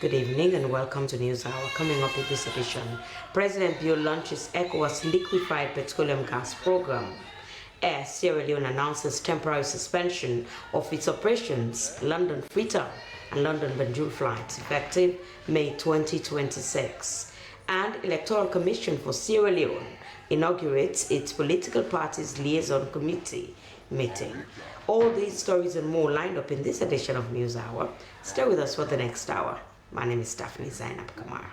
Good evening and welcome to News Hour. Coming up with this edition, President Bio launches ECOWAS liquefied petroleum gas program. Air Sierra Leone announces temporary suspension of its operations, London Freetown and London Banjul flights effective May 2026. And Electoral Commission for Sierra Leone inaugurates its political parties liaison committee meeting. All these stories and more lined up in this edition of News Hour. Stay with us for the next hour. My name is Stephanie Zainab Kamara.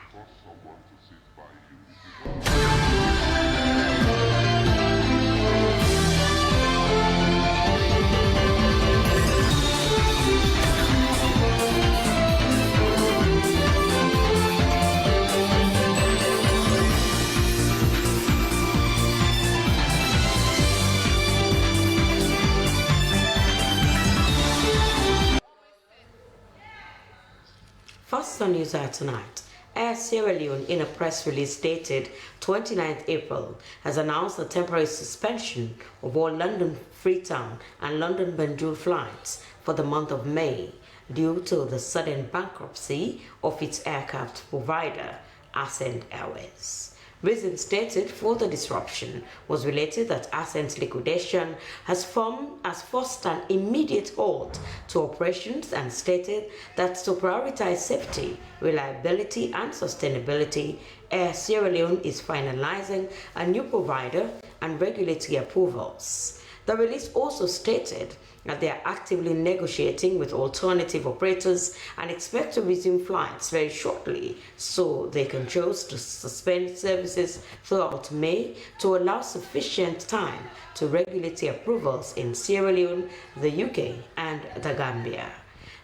First on News Hour tonight, Air Sierra Leone, in a press release dated 29th April, has announced a temporary suspension of all London Freetown and London Banjul flights for the month of May due to the sudden bankruptcy of its aircraft provider, Ascent Airways. Reason stated for the disruption was related that Ascent's liquidation has forced an immediate halt to operations and stated that to prioritize safety, reliability, and sustainability, Air Sierra Leone is finalizing a new provider and regulatory approvals. The release also stated that they are actively negotiating with alternative operators and expect to resume flights very shortly so they can choose to suspend services throughout May to allow sufficient time to regulatory approvals in Sierra Leone, the UK, and the Gambia.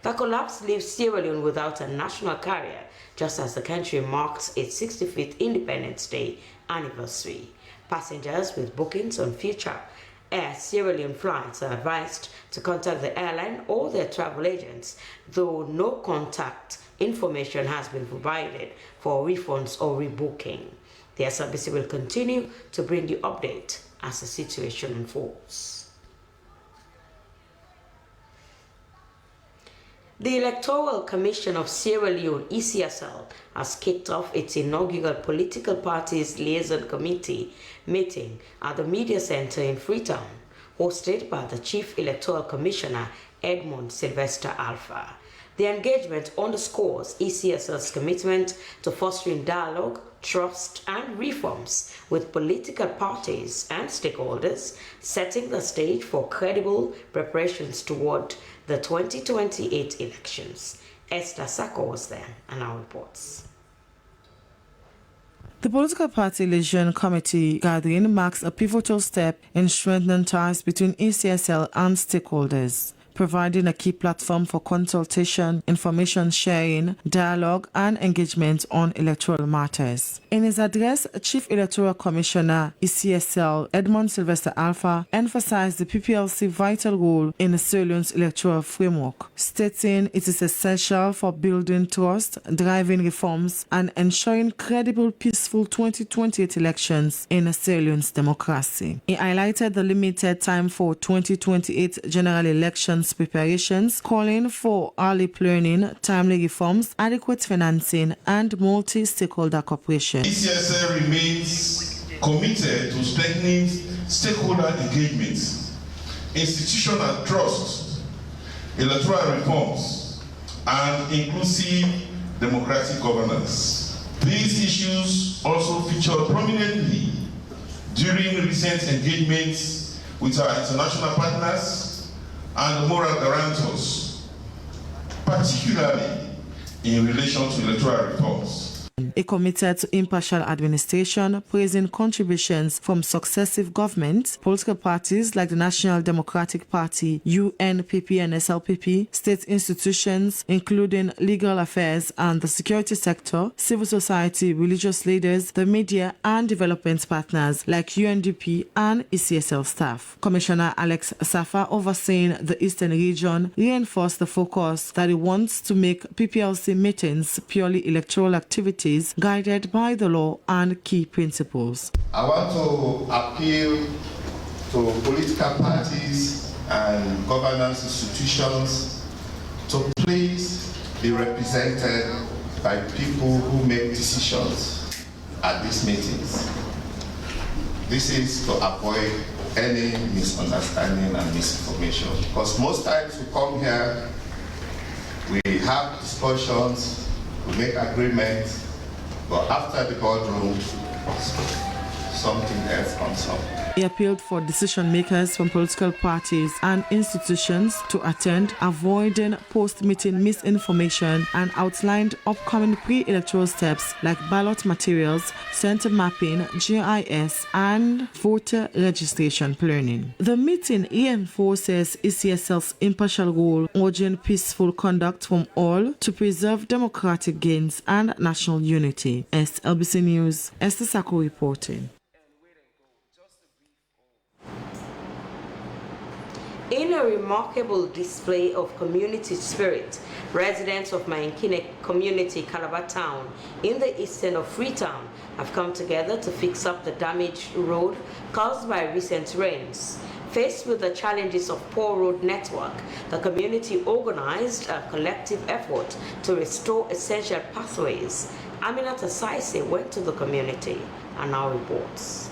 The collapse leaves Sierra Leone without a national carrier just as the country marks its 65th Independence Day anniversary. Passengers with bookings on future Air Sierra Leone flights are advised to contact the airline or their travel agents, though no contact information has been provided for refunds or rebooking. The SRBC will continue to bring you update as the situation unfolds. The Electoral Commission of Sierra Leone, ECSL, has kicked off its inaugural Political Parties Liaison Committee meeting at the Media Center in Freetown, hosted by the Chief Electoral Commissioner, Edmond Sylvester Alpha. The engagement underscores ECSL's commitment to fostering dialogue, trust, and reforms with political parties and stakeholders, setting the stage for credible preparations toward the 2028 elections. Esther Sako was there and our reports. The Political Party Liaison Committee gathering marks a pivotal step in strengthening ties between ECSL and stakeholders, providing a key platform for consultation, information sharing, dialogue, and engagement on electoral matters. In his address, Chief Electoral Commissioner ECSL Edmond Sylvester Alpha emphasized the PPLC's vital role in the Sierra Leone's electoral framework, stating it is essential for building trust, driving reforms, and ensuring credible, peaceful 2028 elections in Sierra Leone's democracy. He highlighted the limited time for 2028 general elections preparations, calling for early planning, timely reforms, adequate financing, and multi-stakeholder cooperation. ECSL remains committed to strengthening stakeholder engagement, institutional trust, electoral reforms, and inclusive democratic governance. These issues also featured prominently during recent engagements with our international partners and moral guarantors, particularly in relation to electoral reforms. He committed to impartial administration, praising contributions from successive governments, political parties like the National Democratic Party, UNPP and SLPP, state institutions, including legal affairs and the security sector, civil society, religious leaders, the media, and development partners like UNDP and ECSL staff. Commissioner Alex Safa, overseeing the Eastern region, reinforced the focus that he wants to make PPLC meetings purely electoral activities guided by the law and key principles. I want to appeal to political parties and governance institutions to please be represented by people who make decisions at these meetings. This is to avoid any misunderstanding and misinformation, because most times we come here, we have discussions, we make agreements, but after the boardroom, something else comes up. He appealed for decision makers from political parties and institutions to attend, avoiding post-meeting misinformation, and outlined upcoming pre-electoral steps like ballot materials, center mapping, GIS, and voter registration planning. The meeting reinforces ECSL's impartial role, urging peaceful conduct from all to preserve democratic gains and national unity. SLBC News, Esther Sako reporting. In a remarkable display of community spirit, residents of Mainkine Community, Calabar Town, in the eastern of Freetown, have come together to fix up the damaged road caused by recent rains. Faced with the challenges of poor road network, the community organized a collective effort to restore essential pathways. Aminata Saise went to the community and now reports.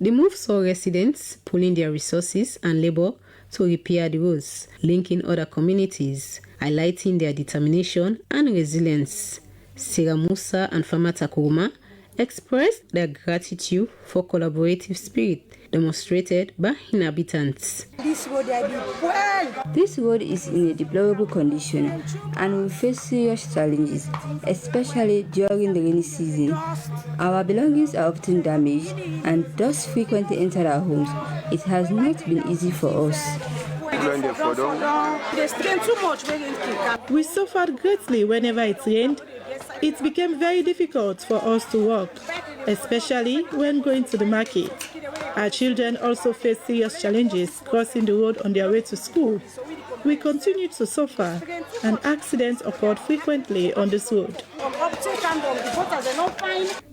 The move saw residents pooling their resources and labor to repair the roads, linking other communities, highlighting their determination and resilience. Sarah Musa and Famata Kuruma expressed their gratitude for collaborative spirit demonstrated by inhabitants. This road is in a deplorable condition and will face serious challenges, especially during the rainy season. Our belongings are often damaged and thus frequently enter our homes. It has not been easy for us. We suffered greatly whenever it rained. It became very difficult for us to walk, especially when going to the market. Our children also face serious challenges crossing the road on their way to school. We continue to suffer, and accidents occurred frequently on this road.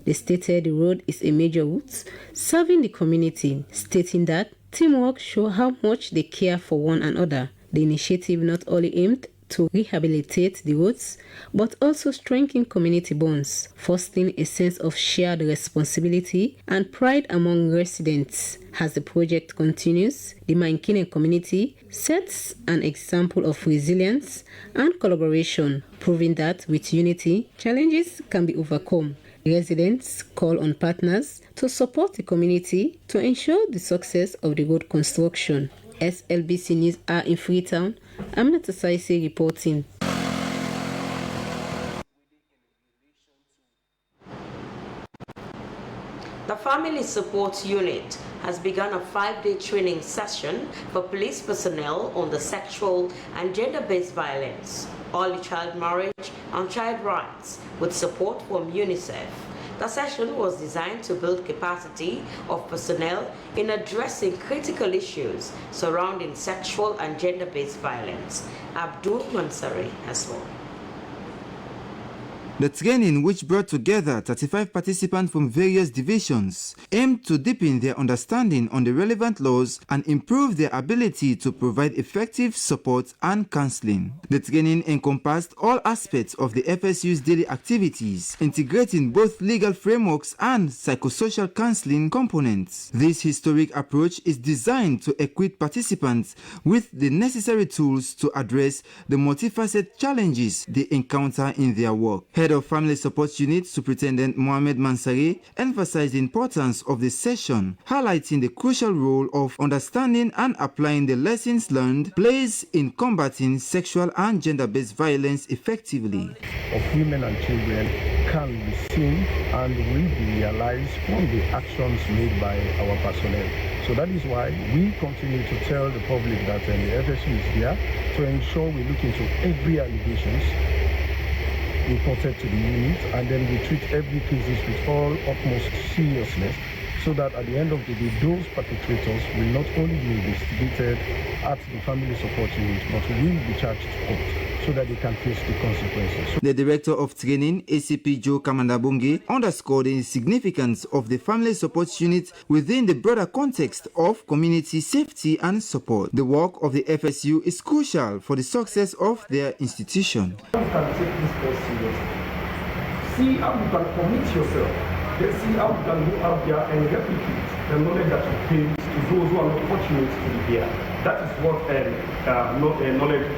They stated the road is a major route serving the community, stating that teamwork shows how much they care for one another. The initiative not only aimed to rehabilitate the roads, but also strengthen community bonds, fostering a sense of shared responsibility and pride among residents. As the project continues, the Mainkine community sets an example of resilience and collaboration, proving that with unity, challenges can be overcome. Residents call on partners to support the community to ensure the success of the road construction. SLBC News are in Freetown. Aminata Saise reporting. The Family Support Unit has begun a 5-day training session for police personnel on the sexual and gender-based violence, early child marriage, and child rights, with support from UNICEF. The session was designed to build capacity of personnel in addressing critical issues surrounding sexual and gender-based violence. Abdul Mansari has more. The training, which brought together 35 participants from various divisions, aimed to deepen their understanding on the relevant laws and improve their ability to provide effective support and counseling. The training encompassed all aspects of the FSU's daily activities, integrating both legal frameworks and psychosocial counseling components. This historic approach is designed to equip participants with the necessary tools to address the multifaceted challenges they encounter in their work. Head of Family Support Unit, Superintendent Mohamed Mansari, emphasized the importance of the session, highlighting the crucial role of understanding and applying the lessons learned plays in combating sexual and gender-based violence effectively. Of women and children can be seen and will be realized from the actions made by our personnel. So that is why we continue to tell the public that the FSU is there to ensure we look into every allegations reported to the unit, and then we treat every case with all utmost seriousness, so that at the end of the day, those perpetrators will not only be investigated at the Family Support Unit, but will be charged to court. so that they can face the consequences. The Director of Training, ACP Joe Kamandabunge, underscored the significance of the Family Support Unit within the broader context of community safety and support. The work of the FSU is crucial for the success of their institution. You can take this very seriously. See how you can commit yourself. Then see how you can go out there and replicate the knowledge that you gain to those who are not fortunate to be here. That is what knowledge.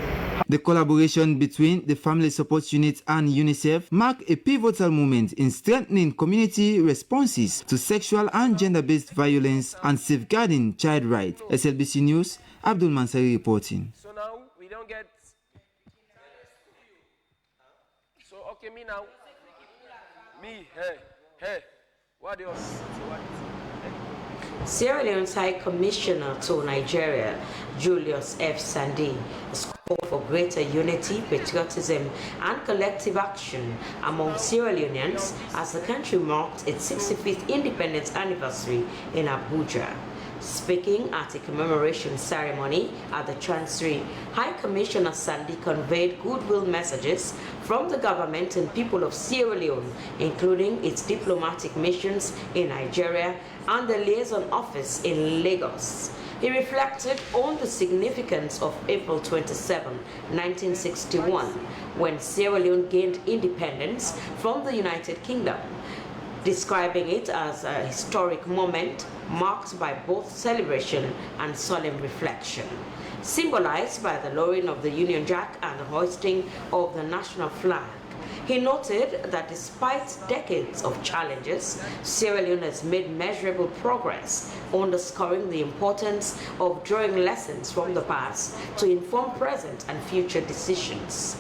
The collaboration between the Family Support Unit and UNICEF marked a pivotal moment in strengthening community responses to sexual and gender-based violence and safeguarding child rights. SLBC News, Abdul Mansari reporting. So now we don't get. So okay, me now. Me, hey. What else? Sierra Leone's High Commissioner to Nigeria, Julius F. Sandi, has called for greater unity, patriotism, and collective action among Sierra Leoneans as the country marked its 65th independence anniversary in Abuja. Speaking at a commemoration ceremony at the Chancery, High Commissioner Sandi conveyed goodwill messages from the government and people of Sierra Leone, including its diplomatic missions in Nigeria and the liaison office in Lagos. He reflected on the significance of April 27, 1961, when Sierra Leone gained independence from the United Kingdom, describing it as a historic moment marked by both celebration and solemn reflection, symbolized by the lowering of the Union Jack and the hoisting of the national flag. He noted that despite decades of challenges, Sierra Leone has made measurable progress, underscoring the importance of drawing lessons from the past to inform present and future decisions.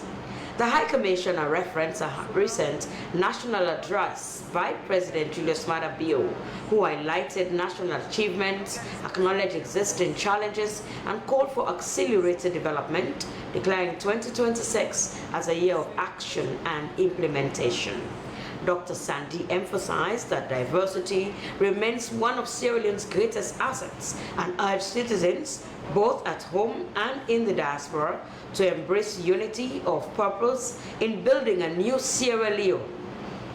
The High Commissioner referenced a recent national address by President Julius Maada Bio, who highlighted national achievements, acknowledged existing challenges, and called for accelerated development, declaring 2026 as a year of action and implementation. Dr. Sandi emphasized that diversity remains one of Sierra Leone's greatest assets and urged citizens, both at home and in the diaspora, to embrace unity of purpose in building a new Sierra Leone.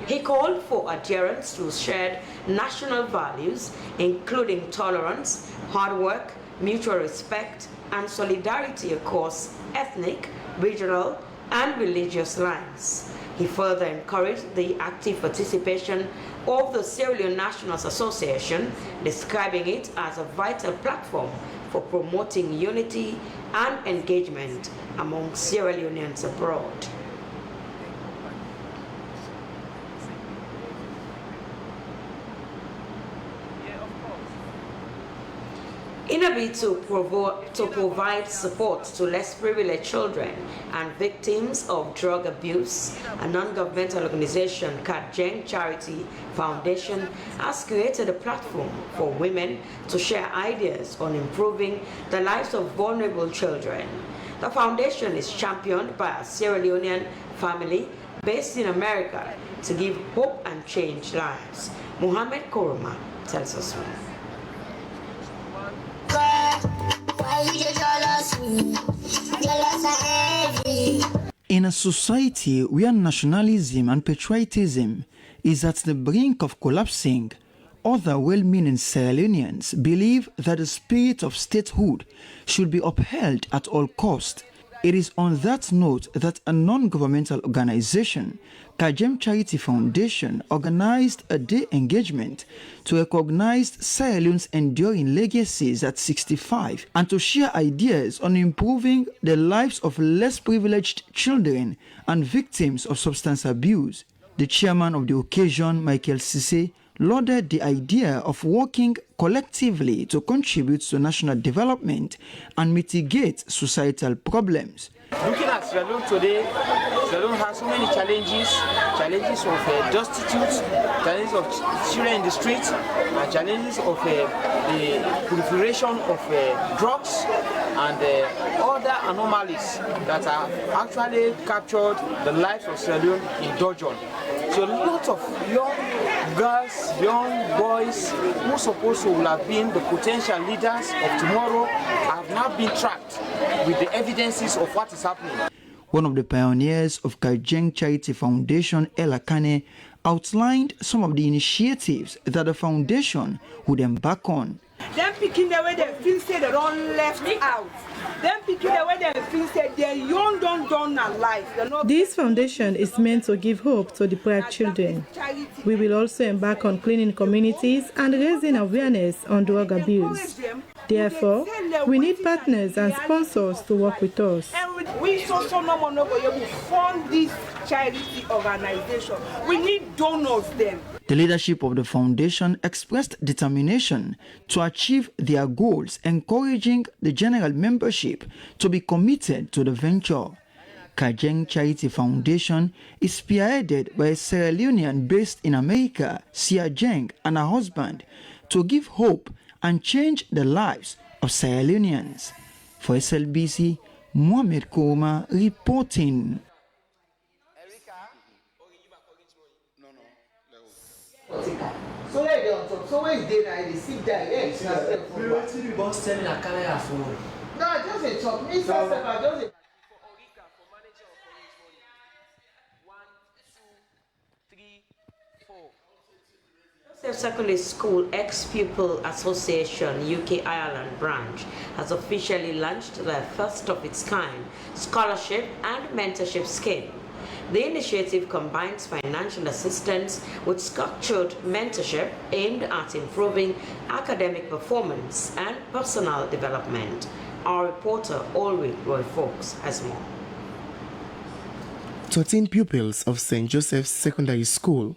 He called for adherence to shared national values, including tolerance, hard work, mutual respect, and solidarity across ethnic, regional, and religious lines. He further encouraged the active participation of the Sierra Leone Nationals Association, describing it as a vital platform for promoting unity and engagement among Sierra Leoneans abroad. In a bid to provide support to less privileged children and victims of drug abuse, a non-governmental organization, Kajeng Charity Foundation, has created a platform for women to share ideas on improving the lives of vulnerable children. The foundation is championed by a Sierra Leonean family based in America to give hope and change lives. Mohammed Koroma tells us more. In a society where nationalism and patriotism is at the brink of collapsing, other well-meaning Sierra Leoneans believe that the spirit of statehood should be upheld at all costs. It is on that note that a non-governmental organization, Kajeng Charity Foundation, organized a day engagement to recognize Sierra Leone's enduring legacies at 65 and to share ideas on improving the lives of less privileged children and victims of substance abuse. The chairman of the occasion, Michael Sise, lauded the idea of working collectively to contribute to national development and mitigate societal problems. Looking at Sierra Leone today, Sierra Leone has so many challenges of destitute, challenges of children in the streets, and challenges of the proliferation of drugs and other anomalies that have actually captured the lives of Sierra Leone in dudgeon. So a lot of young girls, young boys who supposed to have been the potential leaders of tomorrow have now been trapped with the evidences of what is happening. One of the pioneers of Kajeng Charity Foundation, Ella Kane, outlined some of the initiatives that the foundation would embark on. Them picking the way they feel say they don't left out. Them picking the way they feel say they're young, done alive. This foundation is meant to give hope to deprived children. We will also embark on cleaning communities and raising awareness on drug abuse. Therefore, we need partners and sponsors to work with us. We so no more to fund this charity organization. We need donors then. The leadership of the foundation expressed determination to achieve their goals, encouraging the general membership to be committed to the venture. Kajeng Charity Foundation is spearheaded by a Sierra Leonean based in America, Sia Jeng, and her husband to give hope and change the lives of Sierra Leoneans. For SLBC, Mohamed Kouma reporting. So where they on top? So where is they now? They sit there. Yes. We went to the boss telling a camera phone. No, just a talk. Me so just a. Joseph Secondary School Ex-Pupil Association UK Ireland branch has officially launched their first of its kind scholarship and mentorship scheme. The initiative combines financial assistance with structured mentorship aimed at improving academic performance and personal development. Our reporter, Ulrich Roy Fox, has more. 13 pupils of St. Joseph's Secondary School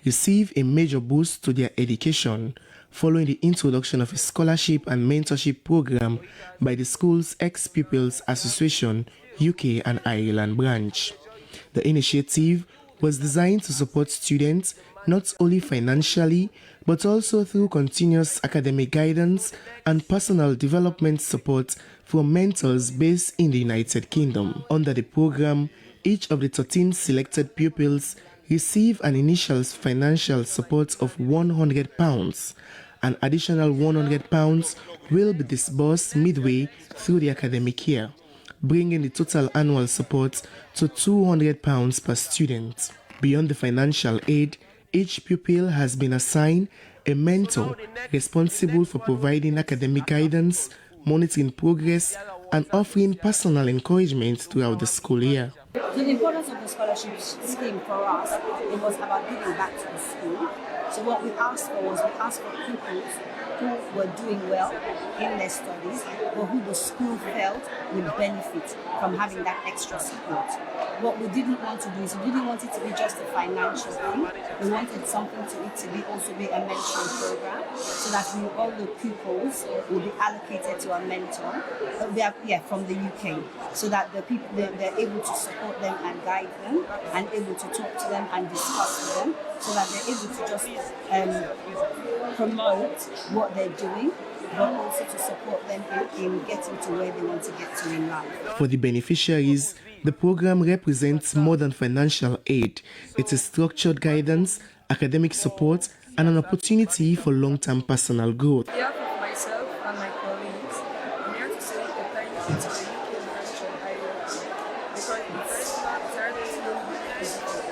receive a major boost to their education following the introduction of a scholarship and mentorship program by the school's Ex-Pupils Association UK and Ireland branch. The initiative was designed to support students not only financially but also through continuous academic guidance and personal development support from mentors based in the United Kingdom. Under the program, each of the 13 selected pupils receive an initial financial support of £100. An additional £100 will be disbursed midway through the academic year, bringing the total annual support to £200 per student. Beyond the financial aid, each pupil has been assigned a mentor responsible for providing academic guidance, monitoring progress, and offering personal encouragement throughout the school year. The importance of the scholarship scheme for us, it was about giving back to the school. So what we asked for was for pupils who were doing well in their studies, but who the school felt would benefit from having that extra support. What we didn't want to do is we didn't want it to be just a financial thing. We wanted something to it to be also be a mentoring program, so that all the pupils will be allocated to a mentor. From the UK, so that the people they're able to support them and guide them, and able to talk to them and discuss with them, so that they're able to just promote what they're doing, but also to support them in getting to where they want to get to in life. For the beneficiaries, the program represents more than financial aid. It is structured guidance, academic support, and an opportunity for long-term personal growth. On behalf of myself and my colleagues, I'm here to say a thank you to the UK branch of Ireland, because it's really difficult.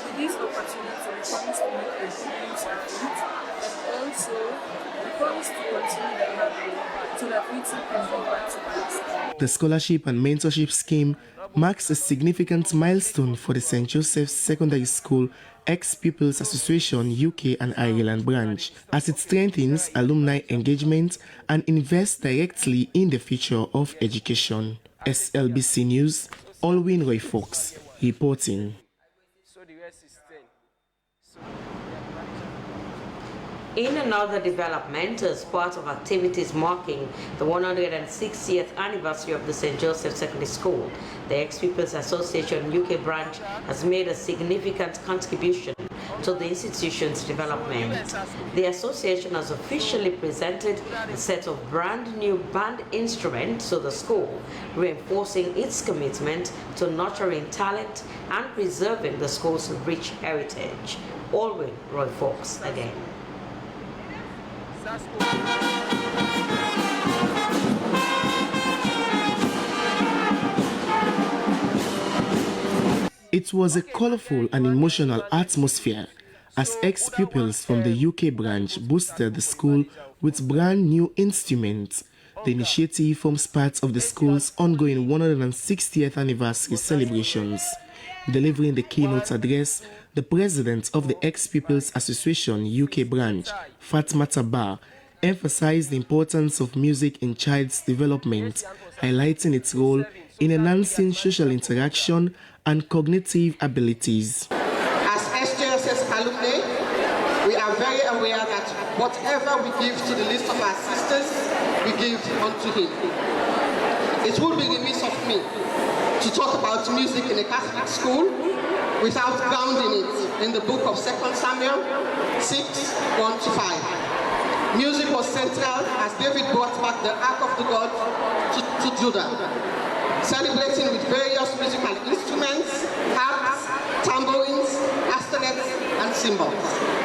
With this opportunity, we promise to make a difference at it, and also we promise to continue the hard work so that we too can go back to class. The scholarship and mentorship scheme marks a significant milestone for the St. Joseph's Secondary School Ex-Pupils Association UK and Ireland branch, as it strengthens alumni engagement and invests directly in the future of education. SLBC News, Alwyn Roy Fox, reporting. In another development, as part of activities marking the 160th anniversary of the St. Joseph Secondary School, the Ex-Pupils Association UK branch has made a significant contribution to the institution's development. The association has officially presented a set of brand new band instruments to the school, reinforcing its commitment to nurturing talent and preserving the school's rich heritage. Alwyn Roy Fox again. It was a colorful and emotional atmosphere as ex-pupils from the UK branch boosted the school with brand new instruments. The initiative forms part of the school's ongoing 160th anniversary celebrations. Delivering the keynote address, the president of the Ex-Pupils Association UK branch, Fatmata Ba, emphasized the importance of music in child's development, highlighting its role in enhancing social interaction and cognitive abilities. As SJSS alumni, we are very aware that whatever we give to the least of our sisters, we give unto him. It would be remiss of me to talk about music in a Catholic school without grounding it in the book of 2 Samuel 6:1-5. Music was central as David brought back the Ark of the God to Judah, celebrating with various musical instruments, harps, tambourines, castanets, and cymbals.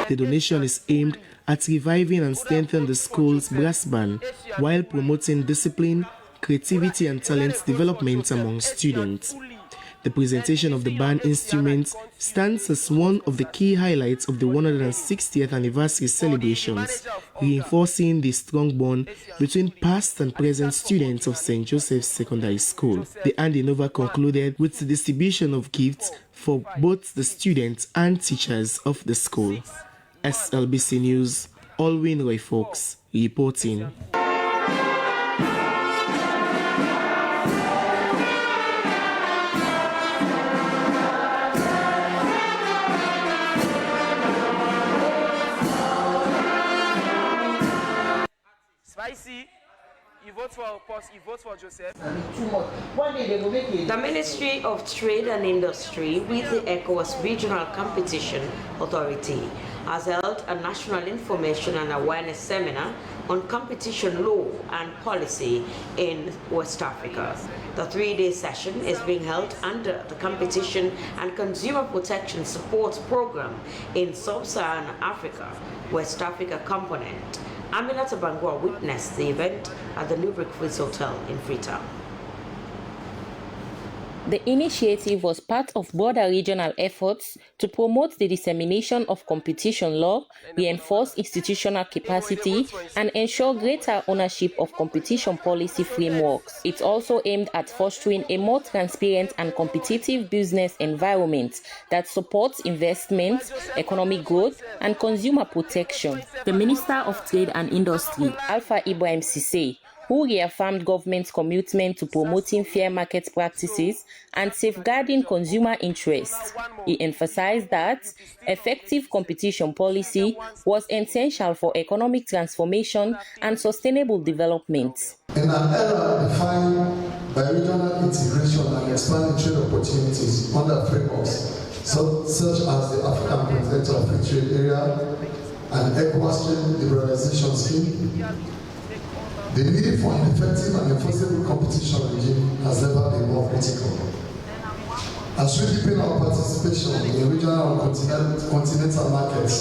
The donation is aimed at reviving and strengthening the school's brass band while promoting discipline, creativity, and talent development among students. The presentation of the band instruments stands as one of the key highlights of the 160th anniversary celebrations, reinforcing the strong bond between past and present students of St. Joseph's Secondary School. The handing over concluded with the distribution of gifts for both the students and teachers of the school. SLBC News, Alwyn Roy Fox, reporting. Spicy, you vote for Post, you vote for Joseph. The Ministry of Trade and Industry with the ECOWAS Regional Competition Authority has held a National Information and Awareness Seminar on competition law and policy in West Africa. The 3-day session is being held under the Competition and Consumer Protection Support Program in Sub-Saharan Africa, West Africa component. Aminata Bangwa witnessed the event at the New Brickfields Hotel in Freetown. The initiative was part of broader regional efforts to promote the dissemination of competition law, reinforce institutional capacity, and ensure greater ownership of competition policy frameworks. It also aimed at fostering a more transparent and competitive business environment that supports investment, economic growth, and consumer protection. The Minister of Trade and Industry, Alpha Ibrahim Cissé, who reaffirmed government's commitment to promoting fair market practices and safeguarding consumer interests. He emphasized that effective competition policy was essential for economic transformation and sustainable development. In an era defined by regional integration and expanding trade opportunities under frameworks such as the African Continental Free Trade Area and ECOWAS Trade Liberalization Scheme, the need for an effective and enforceable competition regime has never been more critical. As we deepen our participation in regional and continental markets,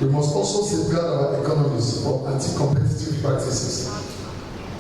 we must also safeguard our economies from anti-competitive practices,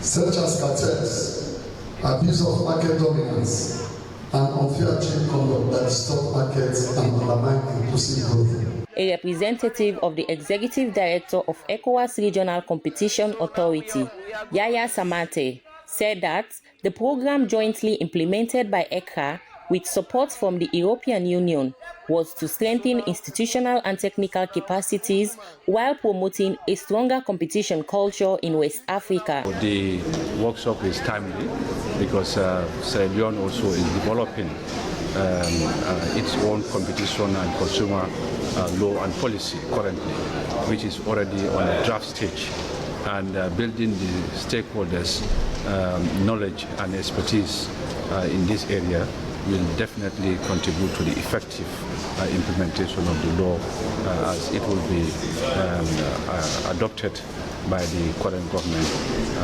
such as cartels, abuse of market dominance, and unfair trade conduct that distort markets and undermine inclusive growth. A representative of the Executive Director of ECOWAS Regional Competition Authority, Yaya Samate, said that the program jointly implemented by ECRA with support from the European Union was to strengthen institutional and technical capacities while promoting a stronger competition culture in West Africa. The workshop is timely because Sierra Leone also is developing its own competition and consumer law and policy currently, which is already on a draft stage, and building the stakeholders' knowledge and expertise in this area will definitely contribute to the effective implementation of the law as it will be adopted by the current government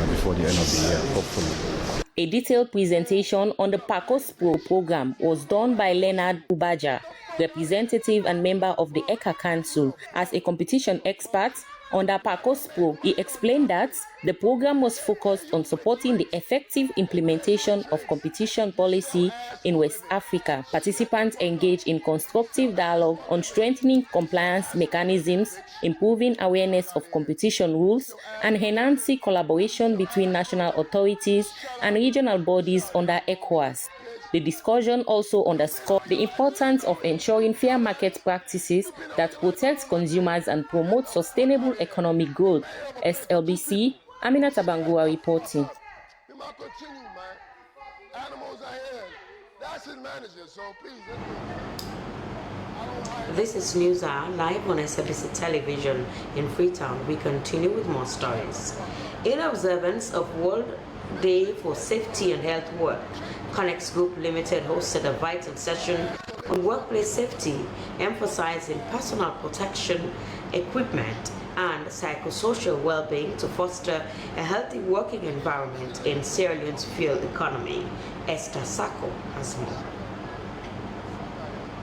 before the end of the year, hopefully. A detailed presentation on the PACOS Pro program was done by Leonard Ubaja, representative and member of the ECA Council. As a competition expert, Under PACOS Pro, he explained that the program was focused on supporting the effective implementation of competition policy in West Africa. Participants engaged in constructive dialogue on strengthening compliance mechanisms, improving awareness of competition rules, and enhancing collaboration between national authorities and regional bodies under ECOWAS. The discussion also underscored the importance of ensuring fair market practices that protect consumers and promote sustainable economic growth. SLBC, Aminata Bangura reporting. This is News Hour live on SLBC Television in Freetown. We continue with more stories. In observance of World Day for Safety and Health Work, Connex Group Limited hosted a vital session on workplace safety, emphasizing personal protection, equipment, and psychosocial well-being to foster a healthy working environment in Sierra Leone's field economy. Esther Sako has more.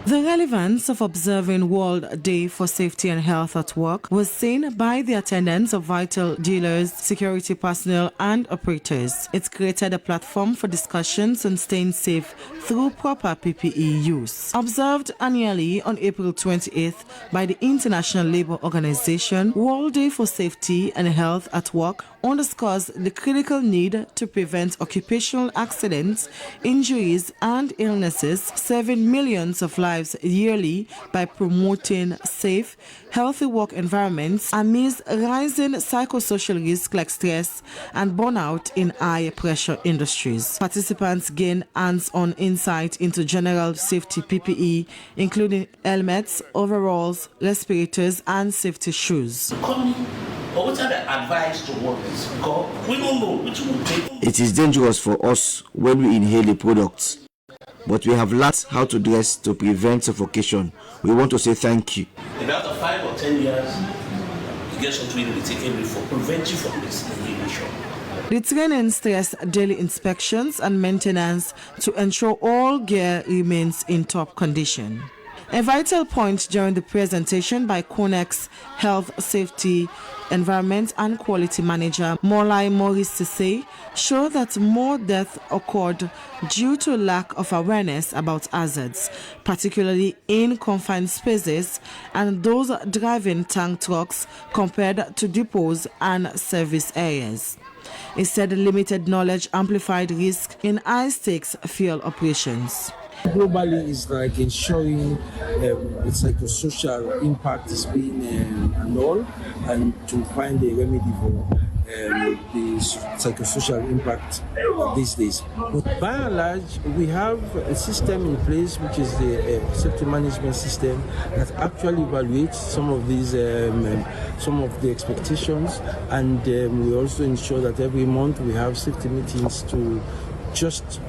The relevance of observing World Day for Safety and Health at Work was seen by the attendance of vital dealers, security personnel, and operators. It created a platform for discussions on staying safe through proper PPE use. Observed annually on April 28th by the International Labour Organization, World Day for Safety and Health at Work underscores the critical need to prevent occupational accidents, injuries, and illnesses, saving millions of lives yearly by promoting safe, healthy work environments amidst rising psychosocial risks like stress and burnout in high-pressure industries. Participants gain hands-on insight into general safety PPE, including helmets, overalls, respirators, and safety shoes. But what are the advice to workers? Because we don't know which will take. It is dangerous for us when we inhale a product, but we have learned how to dress to prevent suffocation. We want to say thank you. In after 5 or 10 years, you get something to be taken for prevent you from this inhalation. The training stressed daily inspections and maintenance to ensure all gear remains in top condition. A vital point during the presentation by Connex Health, Safety, Environment and Quality Manager Molai Maurice Sisse showed that more deaths occurred due to lack of awareness about hazards, particularly in confined spaces and those driving tank trucks compared to depots and service areas. He said limited knowledge amplified risk in high-stakes field operations. Globally, it's like ensuring the psychosocial impact is being annulled and to find a remedy for the psychosocial impact these days. But by and large, we have a system in place, which is the safety management system that actually evaluates some of these, some of the expectations, and we also ensure that every month we have safety meetings to just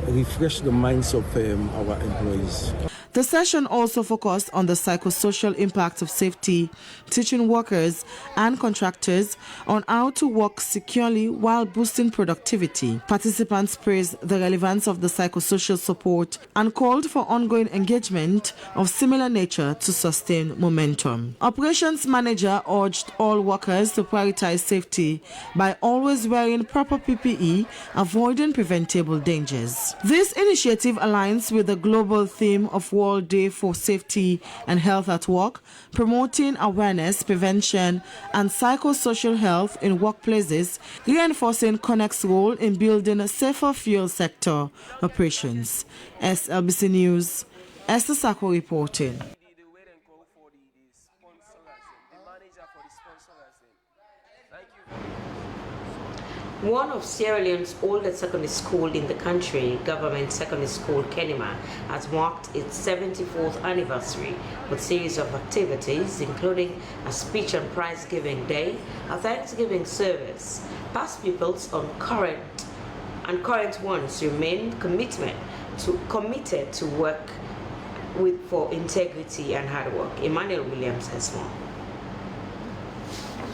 refresh the minds of our employees. The session also focused on the psychosocial impact of safety, teaching workers and contractors on how to work securely while boosting productivity. Participants praised the relevance of the psychosocial support and called for ongoing engagement of similar nature to sustain momentum. Operations manager urged all workers to prioritize safety by always wearing proper PPE, avoiding preventable dangers. This initiative aligns with the global theme of World Day for Safety and Health at Work, promoting awareness, prevention, and psychosocial health in workplaces, reinforcing Connex role in building a safer field sector operations. SLBC News, Esther Sako reporting. One of Sierra Leone's oldest secondary schools in the country, Government Secondary School Kenema, has marked its 74th anniversary with a series of activities, including a speech and prize-giving day, a Thanksgiving service. Past pupils and current ones remain committed to work for integrity and hard work. Emmanuel Williams has more.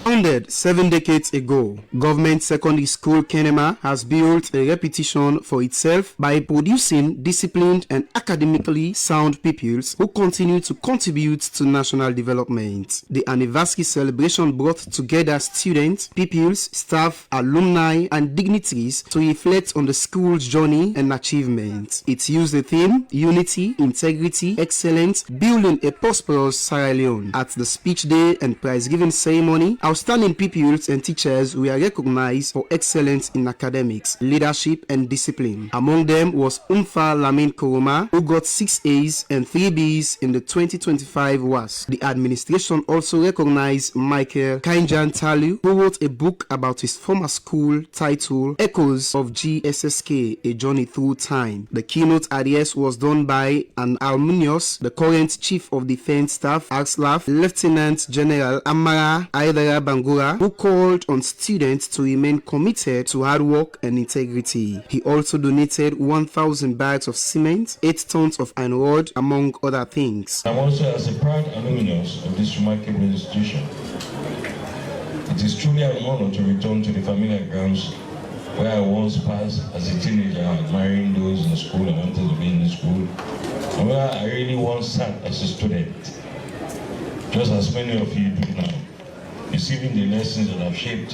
Founded 7 decades ago, Government Secondary School Kenema has built a reputation for itself by producing disciplined and academically sound pupils who continue to contribute to national development. The anniversary celebration brought together students, pupils, staff, alumni, and dignitaries to reflect on the school's journey and achievements. It used the theme Unity, Integrity, Excellence, Building a Prosperous Sierra Leone. At the speech day and prize-giving ceremony, outstanding pupils and teachers were recognized for excellence in academics, leadership, and discipline. Among them was Umfa Lamin Koroma, who got 6 A's and 3 B's in the 2025 WASC. The administration also recognized Michael Kainjan Talu, who wrote a book about his former school titled Echoes of GSSK, A Journey Through Time. The keynote address was done by an alumnus, the current Chief of Defense Staff, ARSLAF, Lieutenant General Amara Aidara Bangura, who called on students to remain committed to hard work and integrity. He also donated 1,000 bags of cement, 8 tons of iron rod, among other things. I'm also as a proud alumnus of this remarkable institution. It is truly an honor to return to the familiar grounds where I once passed as a teenager, admiring those in school I wanted to be in the school, and where I really once sat as a student, just as many of you do now, receiving the lessons that have shaped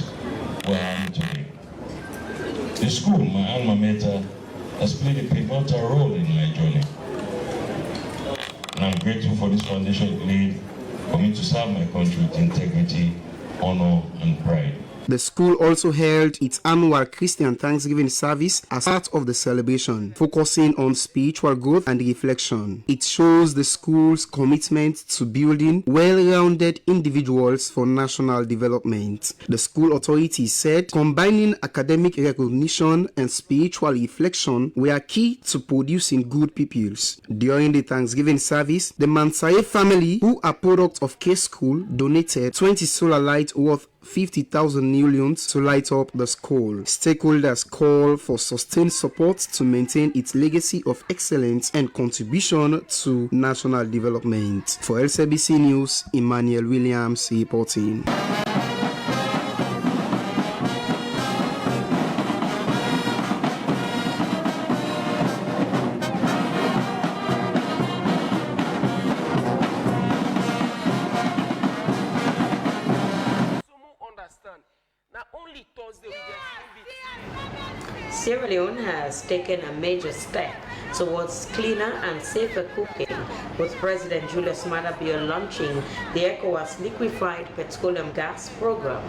where I am today. The school, my alma mater, has played a pivotal role in my journey. And I'm grateful for this foundation it laid for me to serve my country with integrity, honor, and pride. The school also held its annual Christian Thanksgiving service as part of the celebration, focusing on spiritual growth and reflection. It shows the school's commitment to building well-rounded individuals for national development. The school authorities said combining academic recognition and spiritual reflection were key to producing good pupils. During the Thanksgiving service, the Mansaye family, who are product of K School, donated 20 solar lights worth 50,000 millions to light up the school. Stakeholders call for sustained support to maintain its legacy of excellence and contribution to national development. For LCBC News, Emmanuel Williams reporting. Sierra Leone has taken a major step towards cleaner and safer cooking, with President Julius Maada Bio launching the ECOWAS Liquefied Petroleum Gas Program.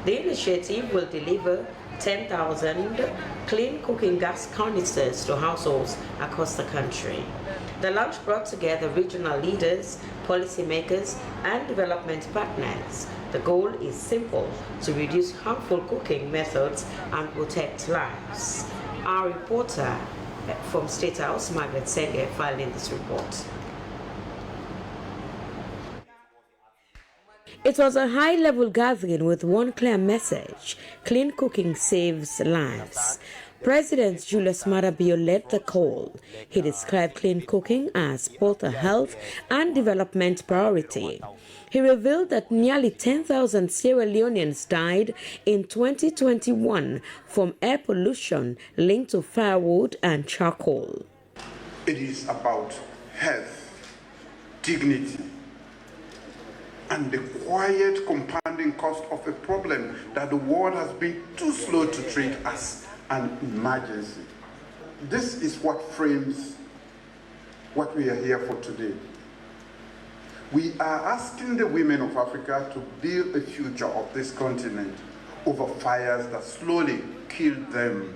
The initiative will deliver 10,000 clean cooking gas canisters to households across the country. The launch brought together regional leaders, policymakers, and development partners. The goal is simple: to reduce harmful cooking methods and protect lives. Our reporter from State House, Margaret Senge, filed in this report. It was a high-level gathering with one clear message: clean cooking saves lives. President Julius Maada Bio led the call. He described clean cooking as both a health and development priority. He revealed that nearly 10,000 Sierra Leoneans died in 2021 from air pollution linked to firewood and charcoal. It is about health, dignity, and the quiet compounding cost of a problem that the world has been too slow to treat as an emergency. This is what frames what we are here for today. We are asking the women of Africa to build a future of this continent over fires that slowly killed them.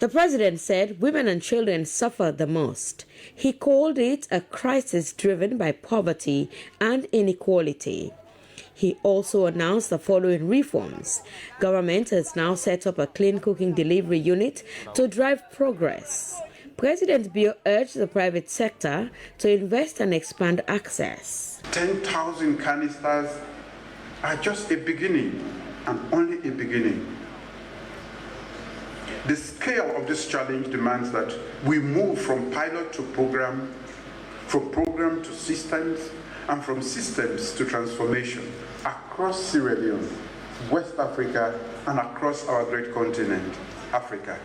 The president said women and children suffer the most. He called it a crisis driven by poverty and inequality. He also announced the following reforms. Government has now set up a clean cooking delivery unit to drive progress. President Bio urged the private sector to invest and expand access. 10,000 canisters are just a beginning, and only a beginning. The scale of this challenge demands that we move from pilot to program, from program to systems, and from systems to transformation across across Sierra Leone, West Africa, and across our great continent, Africa.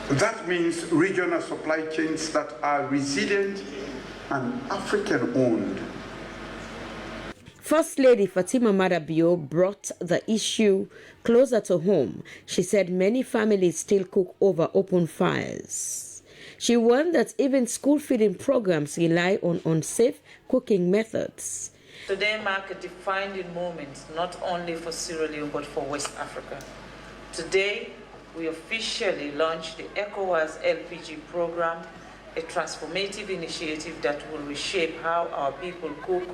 That means regional supply chains that are resilient and African-owned. First Lady Fatima Madabio brought the issue closer to home. She said many families still cook over open fires. She warned that even school feeding programs rely on unsafe cooking methods. Today marks a defining moment not only for Sierra Leone but for West Africa. Today, we officially launched the ECOWAS LPG program, a transformative initiative that will reshape how our people cook,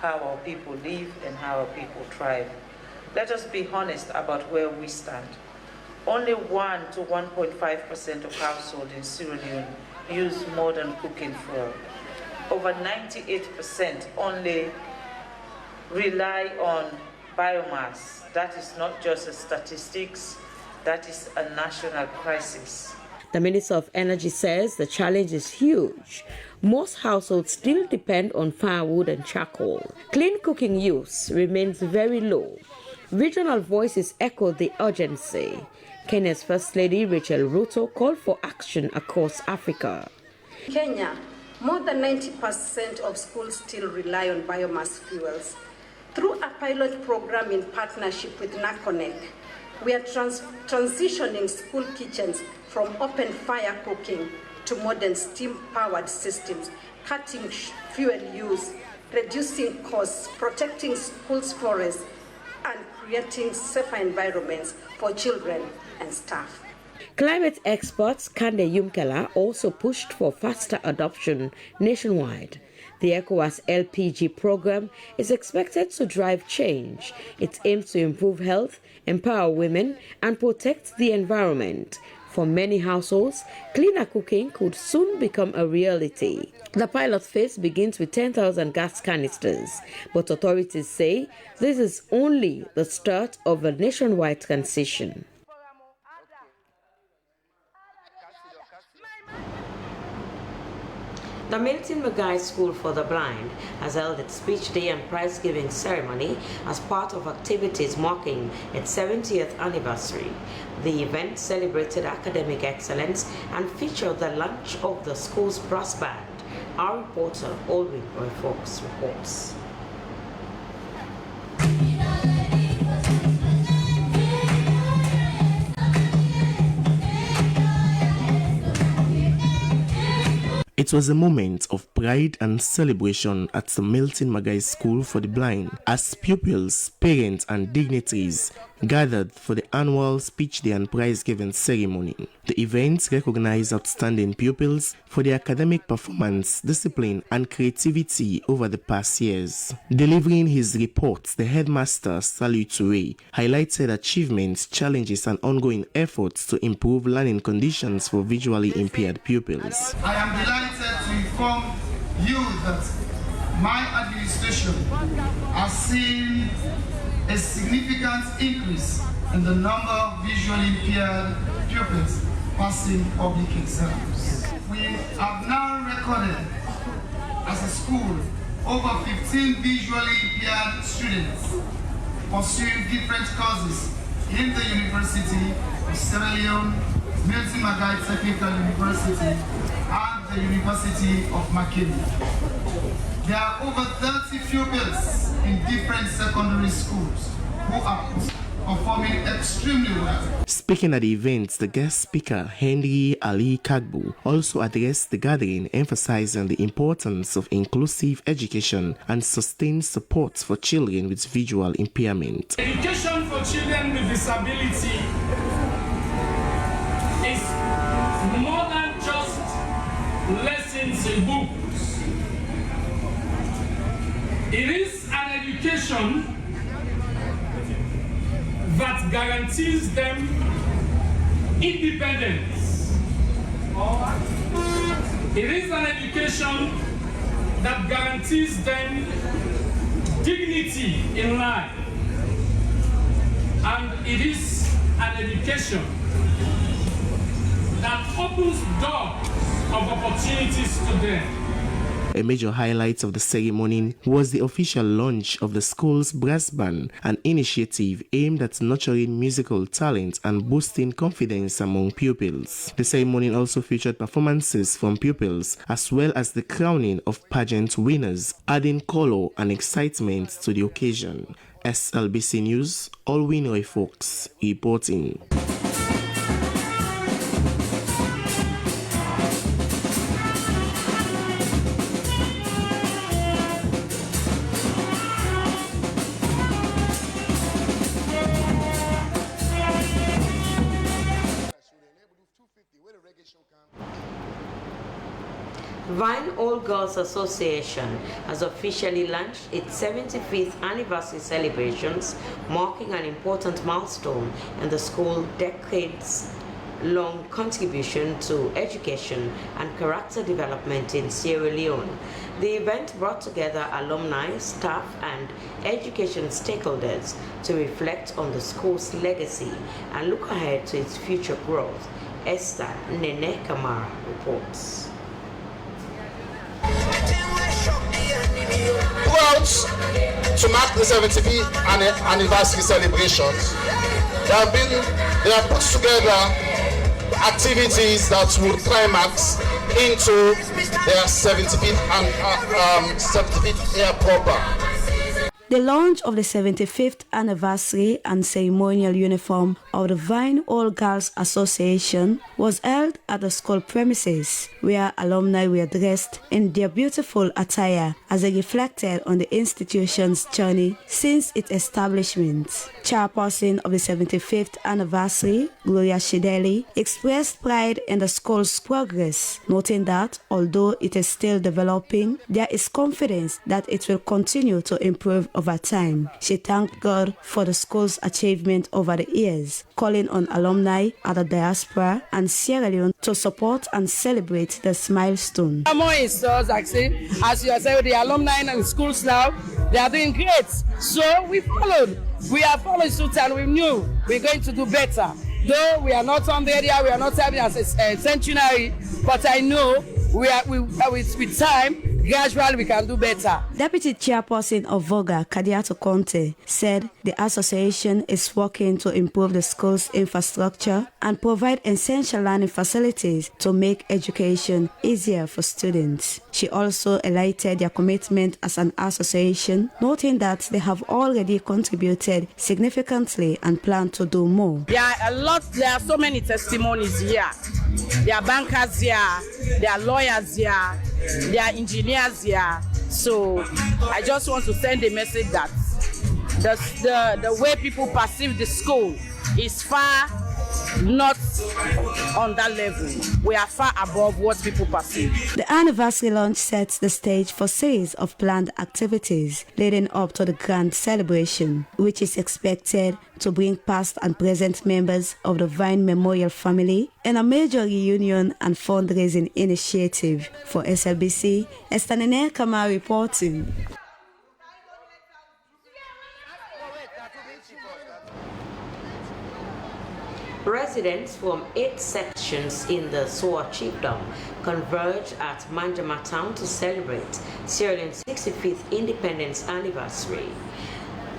how our people live, and how our people thrive. Let us be honest about where we stand. Only 1 to 1.5% of households in Sierra Leone use modern cooking fuel. Over 98% only rely on biomass. That is not just a statistics, that is a national crisis. The Minister of Energy says the challenge is huge. Most households still depend on firewood and charcoal. Clean cooking use remains very low. Regional voices echoed the urgency. Kenya's First Lady Rachel Ruto called for action across Africa. Kenya, more than 90% of schools still rely on biomass fuels. Through a pilot program in partnership with NACONEC, we are transitioning school kitchens from open fire cooking to modern steam-powered systems, cutting fuel use, reducing costs, protecting schools' forests, and creating safer environments for children and staff. Climate experts Kande Yumkela also pushed for faster adoption nationwide. The ECOWAS LPG program is expected to drive change. It aims to improve health, empower women, and protect the environment. For many households, cleaner cooking could soon become a reality. The pilot phase begins with 10,000 gas canisters, but authorities say this is only the start of a nationwide transition. The Milton Magai School for the Blind has held its speech day and prize-giving ceremony as part of activities marking its 70th anniversary. The event celebrated academic excellence and featured the launch of the school's brass band. Our reporter, Aldwin Roy Fox, reports. It was a moment of pride and celebration at the Milton Magai School for the Blind as pupils, parents and dignitaries gathered for the annual speech day and prize-giving ceremony. The event recognized outstanding pupils for their academic performance, discipline and creativity over the past years. Delivering his report, the headmaster, Salu Toure, highlighted achievements, challenges and ongoing efforts to improve learning conditions for visually impaired pupils. I am delighted to inform you that my administration has seen a significant increase in the number of visually impaired pupils passing public exams. We have now recorded as a school over 15 visually impaired students pursuing different courses in the University of Sierra Leone, Milton Magai Technical University, and the University of Makeni. There are over 30 pupils in different secondary schools who are performing extremely well. Speaking at the event, the guest speaker, Henry Ali Kagbu, also addressed the gathering, emphasizing the importance of inclusive education and sustained support for children with visual impairment. Education for children with disability is more than just lessons in books. It is an education that guarantees them independence. It is an education that guarantees them dignity in life. And it is an education that opens doors of opportunities to them. A major highlight of the ceremony was the official launch of the school's brass band, an initiative aimed at nurturing musical talent and boosting confidence among pupils. The ceremony also featured performances from pupils as well as the crowning of pageant winners, adding color and excitement to the occasion. SLBC News, Alwyn Roy Fox reporting. Vine All Girls Association has officially launched its 75th anniversary celebrations, marking an important milestone in the school's decades-long contribution to education and character development in Sierra Leone. The event brought together alumni, staff, and education stakeholders to reflect on the school's legacy and look ahead to its future growth. Esther Nene Kamara reports. Throughout to mark the 75th anniversary celebrations, they have put together activities that will climax into their 75th year proper. The launch of the 75th anniversary and ceremonial uniform of the Vine All Girls Association was held at the school premises, where alumni were dressed in their beautiful attire as they reflected on the institution's journey since its establishment. Chairperson of the 75th anniversary, Gloria Shideli, expressed pride in the school's progress, noting that although it is still developing, there is confidence that it will continue to improve over time. She thanked God for the school's achievement over the years, calling on alumni at the diaspora and Sierra Leone to support and celebrate this milestone. As you are saying, the alumni and schools now, they are doing great. So we followed. We are following suit and we knew we're going to do better. Though we are not on the area, we are not having as a centenary, but I know with time, gradually we can do better. Deputy Chairperson of VOGA, Kadiato Conte, said the association is working to improve the school's infrastructure and provide essential learning facilities to make education easier for students. She also highlighted their commitment as an association, noting that they have already contributed significantly and plan to do more. There are so many testimonies here. There are bankers here, there are lawyers here, there are engineers here. So I just want to send a message that the way people perceive the school is far not on that level. We are far above what people perceive. The anniversary launch sets the stage for a series of planned activities leading up to the grand celebration, which is expected to bring past and present members of the Vine Memorial family in a major reunion and fundraising initiative. For SLBC, Esther Nene Kamara reporting. Residents from 8 sections in the Soa Chiefdom converged at Manjama town to celebrate Sierra Leone's 65th independence anniversary.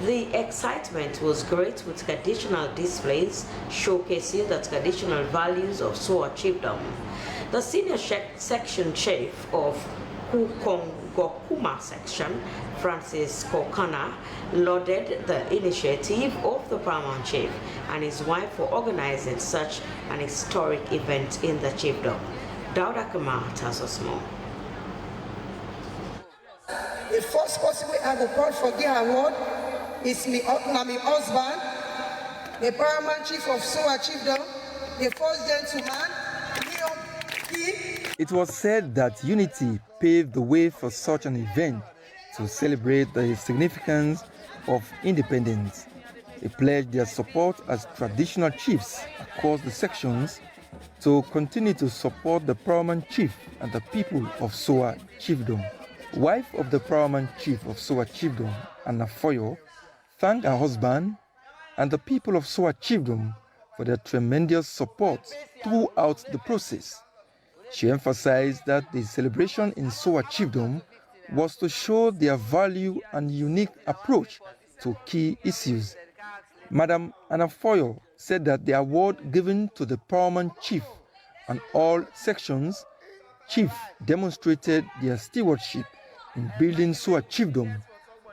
The excitement was great with traditional displays showcasing the traditional values of Soa Chiefdom. The senior section chief of Kukongokuma section, Francis Kokana, lauded the initiative of the paramount chief and his wife for organizing such an historic event in the chiefdom. Dauda Kamar tells us more. The first person we have brought for the award is my husband, the paramount chief of Soa Chiefdom, the first gentleman, Leon P. It was said that unity paved the way for such an event to celebrate the significance of independence. They pledged their support as traditional chiefs across the sections to continue to support the paramount chief and the people of Soa Chiefdom. Wife of the paramount chief of Soa Chiefdom, Anna Foyo, thanked her husband and the people of Soa Chiefdom for their tremendous support throughout the process. She emphasized that the celebration in SOA Chiefdom was to show their value and unique approach to key issues. Madam Anafoyo said that the award given to the paramount chief and all sections chief demonstrated their stewardship in building SOA Chiefdom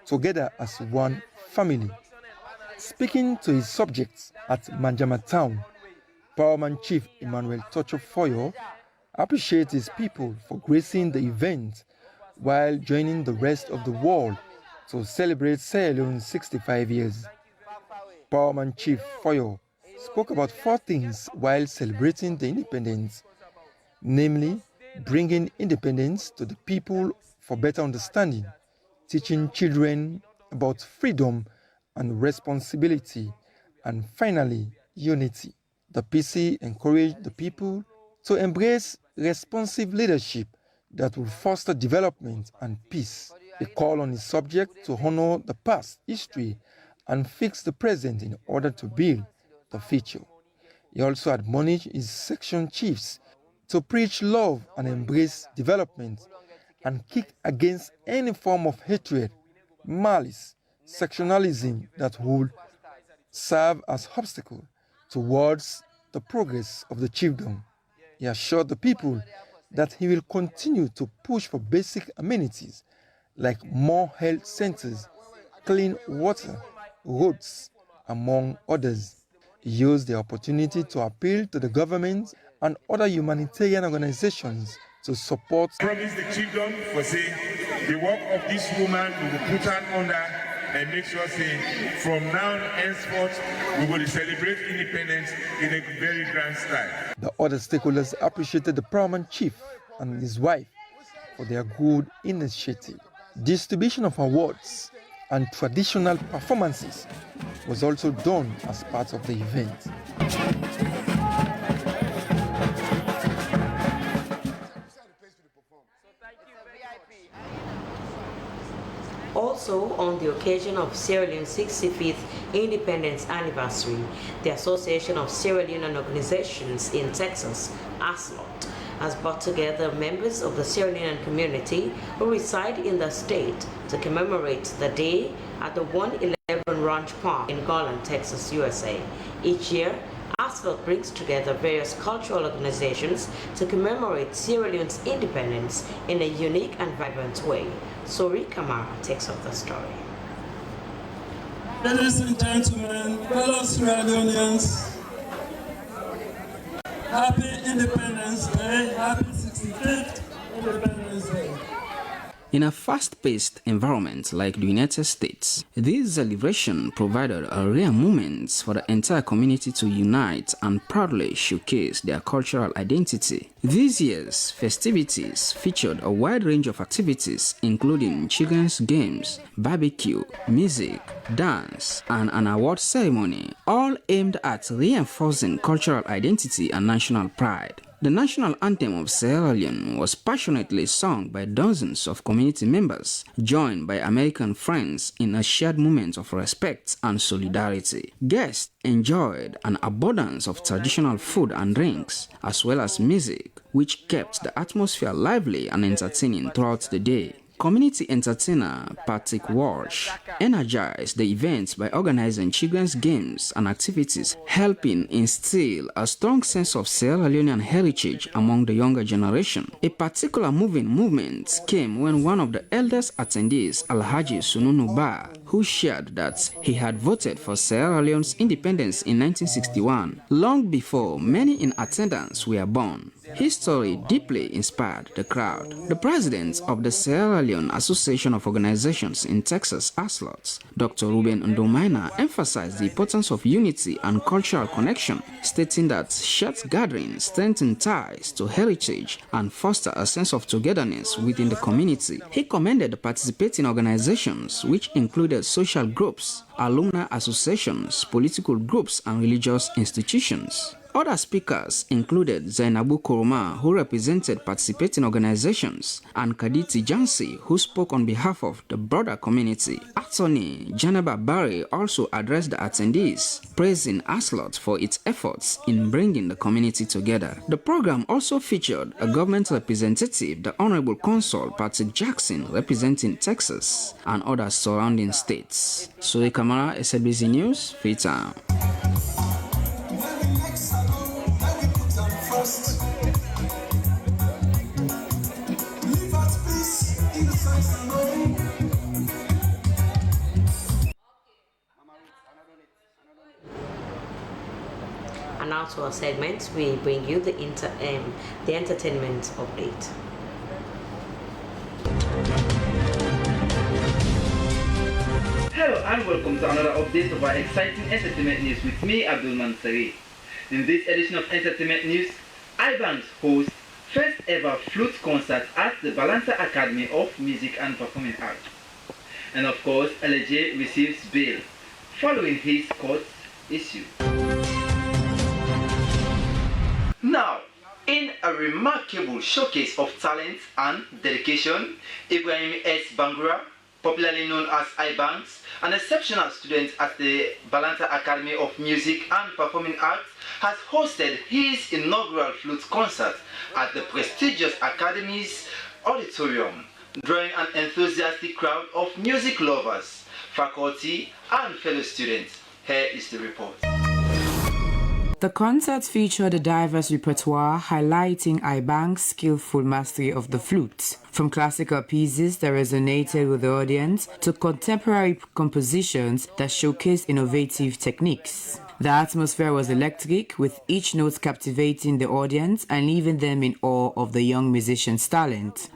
together as one family. Speaking to his subjects at Manjama Town, Paramount Chief Emmanuel Tocho Foyo appreciates his people for gracing the event while joining the rest of the world to celebrate Sierra Leone's 65 years. Paramount Chief Foyo spoke about 4 things while celebrating the independence, namely bringing independence to the people for better understanding, teaching children about freedom and responsibility, and finally, unity. The PC encouraged the people to embrace responsive leadership that will foster development and peace. He called on his subject to honor the past history and fix the present in order to build the future. He also admonished his section chiefs to preach love and embrace development and kick against any form of hatred, malice, sectionalism that would serve as obstacle towards the progress of the chiefdom. He assured the people that he will continue to push for basic amenities like more health centers, clean water, roads, among others. He used the opportunity to appeal to the government and other humanitarian organizations to support. Promise the children for say the work of this woman we will put her under and make sure say from now henceforth we will celebrate independence in a very grand style. The other stakeholders appreciated the paramount chief and his wife for their good initiative. Distribution of awards and traditional performances was also done as part of the event. Also, on the occasion of Sierra Leone's 65th independence anniversary, the Association of Sierra Leonean Organizations in Texas, ASLOT, has brought together members of the Sierra Leonean community who reside in the state to commemorate the day at the 111 Ranch Park in Garland, Texas, USA. Each year, ASLOT brings together various cultural organizations to commemorate Sierra Leone's independence in a unique and vibrant way. Sori Kamara takes up the story. Ladies and gentlemen, fellow Sierra Leoneans, happy Independence Day, happy 65th Independence Day. In a fast-paced environment like the United States, this celebration provided a rare moment for the entire community to unite and proudly showcase their cultural identity. This year's festivities featured a wide range of activities including children's games, barbecue, music, dance, and an award ceremony, all aimed at reinforcing cultural identity and national pride. The national anthem of Sierra Leone was passionately sung by dozens of community members, joined by American friends in a shared moment of respect and solidarity. Guests enjoyed an abundance of traditional food and drinks, as well as music, which kept the atmosphere lively and entertaining throughout the day. Community entertainer Patrick Walsh energized the event by organizing children's games and activities, helping instill a strong sense of Sierra Leonean heritage among the younger generation. A particular moving movement came when one of the eldest attendees, Alhaji Sununu Ba, who shared that he had voted for Sierra Leone's independence in 1961, long before many in attendance were born. His story deeply inspired the crowd. The president of the Sierra Leone Association of Organizations in Texas, ASLOT, Dr. Ruben Ndomaina, emphasized the importance of unity and cultural connection, stating that shared gatherings strengthen ties to heritage and foster a sense of togetherness within the community. He commended the participating organizations, which included social groups, alumni associations, political groups, and religious institutions. Other speakers included Zainabu Koroma, who represented participating organizations, and Kaditi Jansi, who spoke on behalf of the broader community. Attorney Janaba Barry also addressed the attendees, praising ASLOT for its efforts in bringing the community together. The program also featured a government representative, the Honorable Consul Patrick Jackson, representing Texas, and other surrounding states. Suri Kamara, SABC News, Freetown. And now to our segment, we bring you the entertainment update. Hello and welcome to another update of our exciting entertainment news with me, Abdul Mansari. In this edition of entertainment news, Ibanks hosts first ever flute concert at the Balanta Academy of Music and Performing Arts. And of course, LJ receives bail following his court issue. Now, in a remarkable showcase of talent and dedication, Ibrahim S. Bangura, popularly known as Ibanks, an exceptional student at the Balanta Academy of Music and Performing Arts, has hosted his inaugural flute concert at the prestigious Academy's auditorium, drawing an enthusiastic crowd of music lovers, faculty, and fellow students. Here is the report. The concert featured a diverse repertoire highlighting Ibank's skillful mastery of the flute, from classical pieces that resonated with the audience to contemporary compositions that showcased innovative techniques. The atmosphere was electric, with each note captivating the audience and leaving them in awe of the young musician's talent.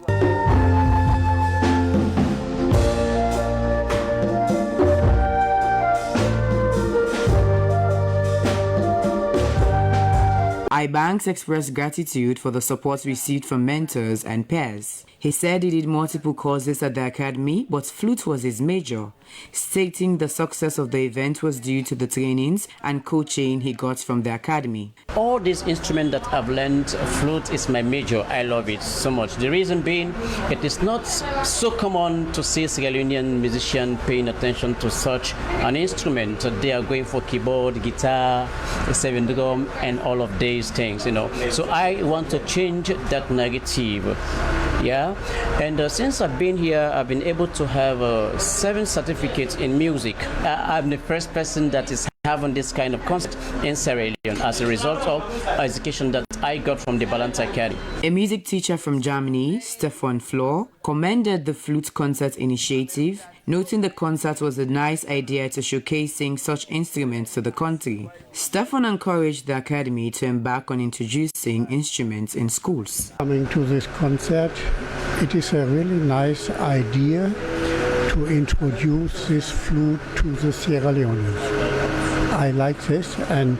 Ibanks expressed gratitude for the support received from mentors and peers. He said he did multiple courses at the academy, but flute was his major, stating the success of the event was due to the trainings and coaching he got from the academy. All these instruments that I've learned, flute is my major. I love it so much. The reason being, it is not so common to see Sierra Leonean musicians paying attention to such an instrument. They are going for keyboard, guitar, seven drum, and all of these things, So I want to change that negative. Yeah, and since I've been here, I've been able to have 7 certificates in music. I'm the first person that is having this kind of concept in Sierra Leone as a result of education that I got from the Balanta Academy. A music teacher from Germany, Stefan Flor, commended the flute concert initiative, noting the concert was a nice idea to showcasing such instruments to the country. Stefan encouraged the academy to embark on introducing instruments in schools. Coming to this concert, it is a really nice idea to introduce this flute to the Sierra Leoneans. I like this, and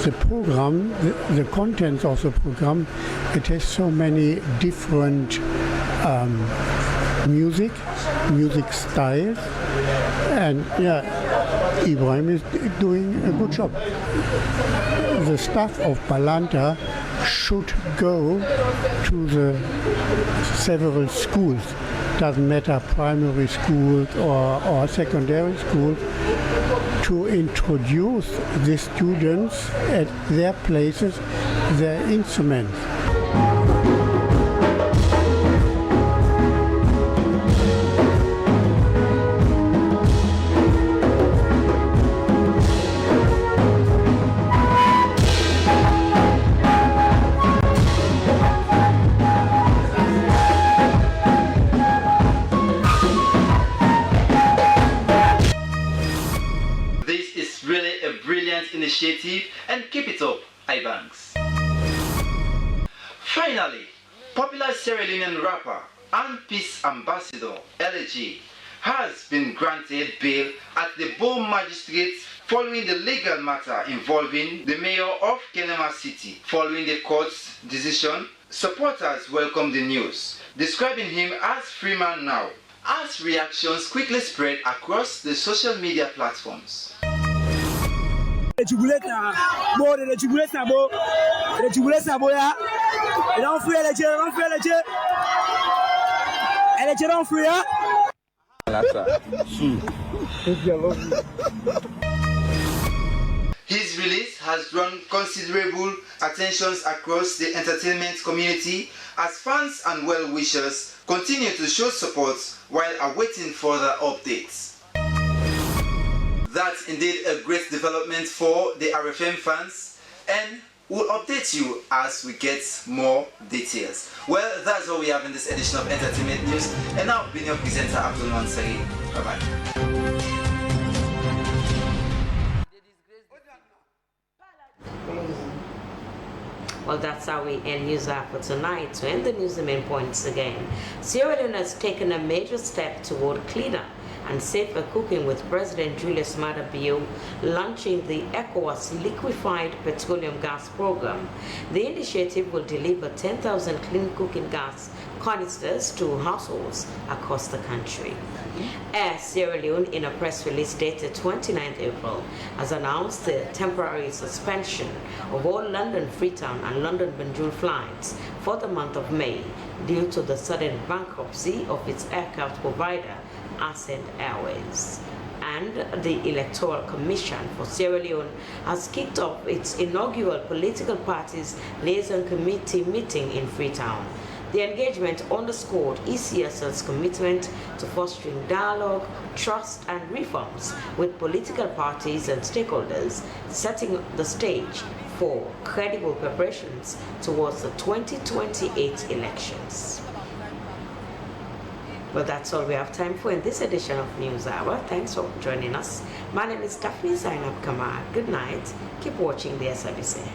the program, the content of the program, it has so many different music styles, and Ibrahim is doing a good job. The staff of Balanta should go to the several schools, doesn't matter primary schools or secondary schools, to introduce the students at their places, their instruments. Initiative, and keep it up, Ibanks. Finally, popular Sierra Leonean rapper and peace ambassador LG has been granted bail at the Bo Magistrates following the legal matter involving the mayor of Kenema City. Following the court's decision, supporters welcomed the news, describing him as free man now, as reactions quickly spread across the social media platforms. The jubilate na bo, the jubilate na bo, the jubilate na bo ya. Don't free election, don't free election. Election don't free ya. His release has drawn considerable attention across the entertainment community as fans and well-wishers continue to show support while awaiting further updates. That's indeed a great development for the RFM fans, and we'll update you as we get more details. Well, that's all we have in this edition of Entertainment News, and now being your presenter Abdul Mansari. Bye-bye. Well, that's how we end News Hour for tonight. To end the news, the main points again. Sierra Leone has taken a major step toward cleaner and safer cooking with President Julius Maada Bio launching the ECOWAS liquefied petroleum gas program. The initiative will deliver 10,000 clean cooking gas canisters to households across the country. Air Sierra Leone, in a press release dated 29th April, has announced the temporary suspension of all London Freetown and London Banjul flights for the month of May due to the sudden bankruptcy of its aircraft provider, Ascent Airways. And the Electoral Commission for Sierra Leone has kicked off its inaugural political parties liaison committee meeting in Freetown. The engagement underscored ECSL's commitment to fostering dialogue, trust, and reforms with political parties and stakeholders, setting the stage for credible preparations towards the 2028 elections. Well, that's all we have time for in this edition of News Hour. Thanks for joining us. My name is Daphne Zainab Kamar. Good night. Keep watching the SABC.